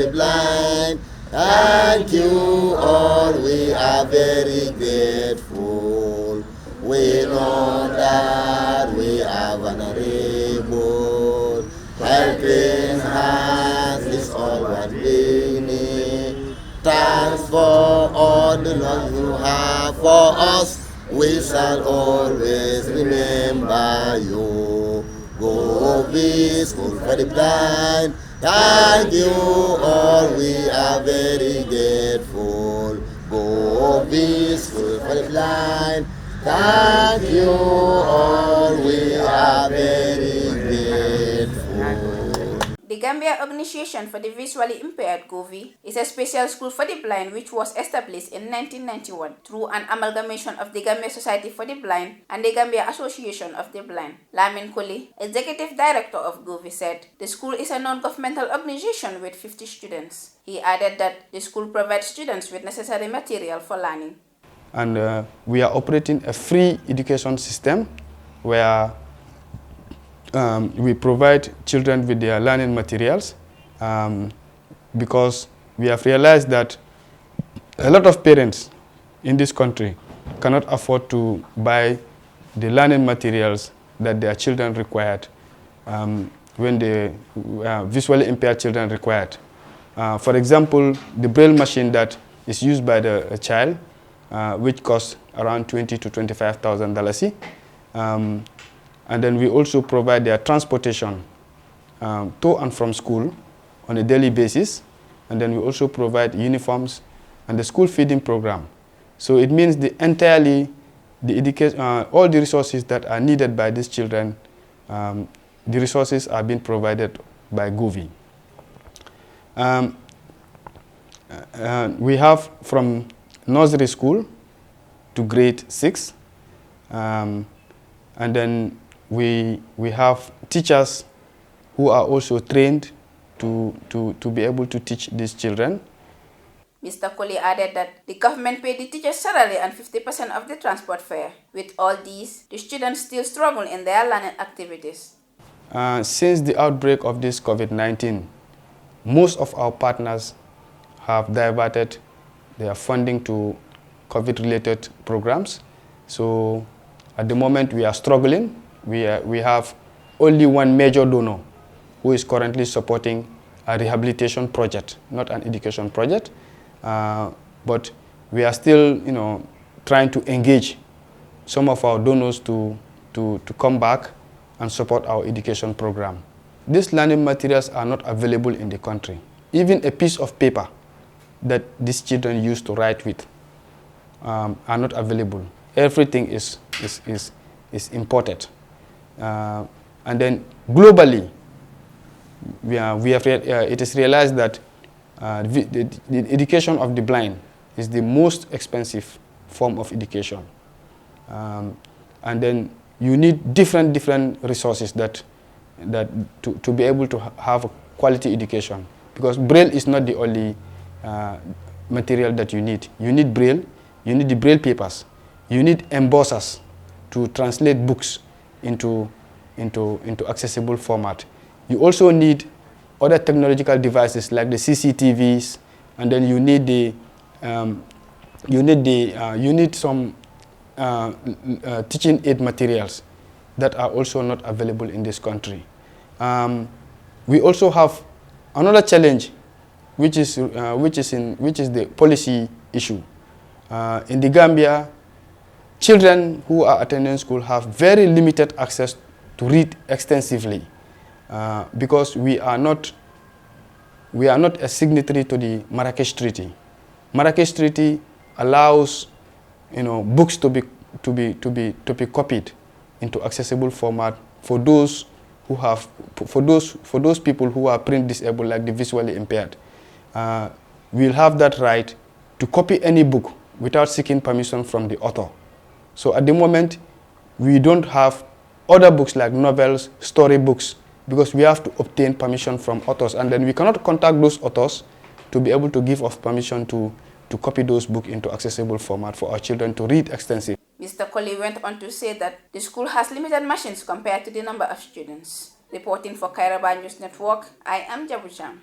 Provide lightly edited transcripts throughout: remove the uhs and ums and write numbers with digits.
the Blind. Thank you all, we are very grateful. We know that we are vulnerable. Helping hands is all what we need. Thanks for all the love you have for us. We shall always remember you. Govi School for the Blind. Thank you all, we are very grateful. Govi School for the Blind. Thank you all, we are very grateful. The Gambia Organization for the Visually Impaired Govi is a special school for the blind which was established in 1991 through an amalgamation of the Gambia Society for the Blind and the Gambia Association of the Blind. Lamin Koli, Executive Director of Govi, said the school is a non-governmental organization with 50 students. He added that the school provides students with necessary material for learning. And we are operating a free education system where we provide children with their learning materials because we have realized that a lot of parents in this country cannot afford to buy the learning materials that their children required when the visually impaired children required. For example, the braille machine that is used by the child, which costs around $20,000 to $25,000. And then we also provide their transportation to and from school on a daily basis. And then we also provide uniforms and the school feeding program. So it means all the resources that are needed by these children, the resources are being provided by Govi. We have from nursery school to grade 6. And then we have teachers who are also trained to be able to teach these children. Mr. Koli added that the government paid the teacher's salary and 50% of the transport fare. With all these, the students still struggle in their learning activities. Since the outbreak of this COVID-19, most of our partners have diverted their funding to COVID-related programs. So at the moment we are struggling. We have only one major donor who is currently supporting a rehabilitation project, not an education project. But we are still, trying to engage some of our donors to come back and support our education program. These learning materials are not available in the country. Even a piece of paper that these children used to write with are not available. Everything is imported. And then globally, it is realized that the education of the blind is the most expensive form of education. And then you need different resources to be able to have a quality education, because Braille is not the only material that you need. You need Braille, you need the Braille papers, you need embossers to translate books into accessible format. You also need other technological devices like the CCTVs, and then you need some teaching aid materials that are also not available in this country. We also have another challenge, which is the policy issue. In the Gambia, children who are attending school have very limited access to read extensively because we are not a signatory to the Marrakesh Treaty. Marrakesh Treaty allows books to be copied into accessible format for those people who are print disabled, like the visually impaired. We'll have that right to copy any book without seeking permission from the author. So at the moment, we don't have other books like novels, story books, because we have to obtain permission from authors, and then we cannot contact those authors to be able to give us permission to copy those books into accessible format for our children to read extensively. Mr. Colley went on to say that the school has limited machines compared to the number of students. Reporting for Kairaba News Network, I am Jabucham.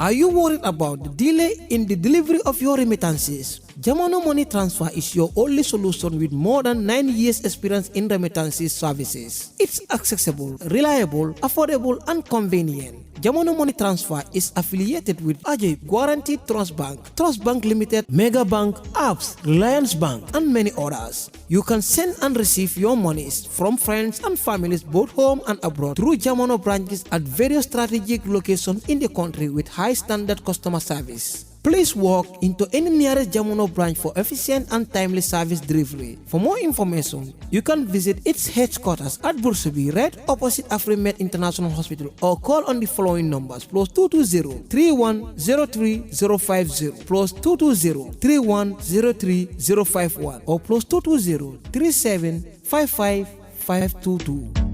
Are you worried about the delay in the delivery of your remittances? Jamono Money Transfer is your only solution with more than 9 years experience in remittances services. It's accessible, reliable, affordable, and convenient. Jamono Money Transfer is affiliated with Ajay Guaranteed Trust Bank Limited, Mega Bank, Apps, Reliance Bank, and many others. You can send and receive your monies from friends and families both home and abroad through Jamono branches at various strategic locations in the country with high standard customer service. Please walk into any nearest Jamono branch for efficient and timely service delivery. For more information, you can visit its headquarters at Bursabi, right opposite AfriMed International Hospital, or call on the following numbers: +220-3103-050, +220-3103-051, or +220-3755-522.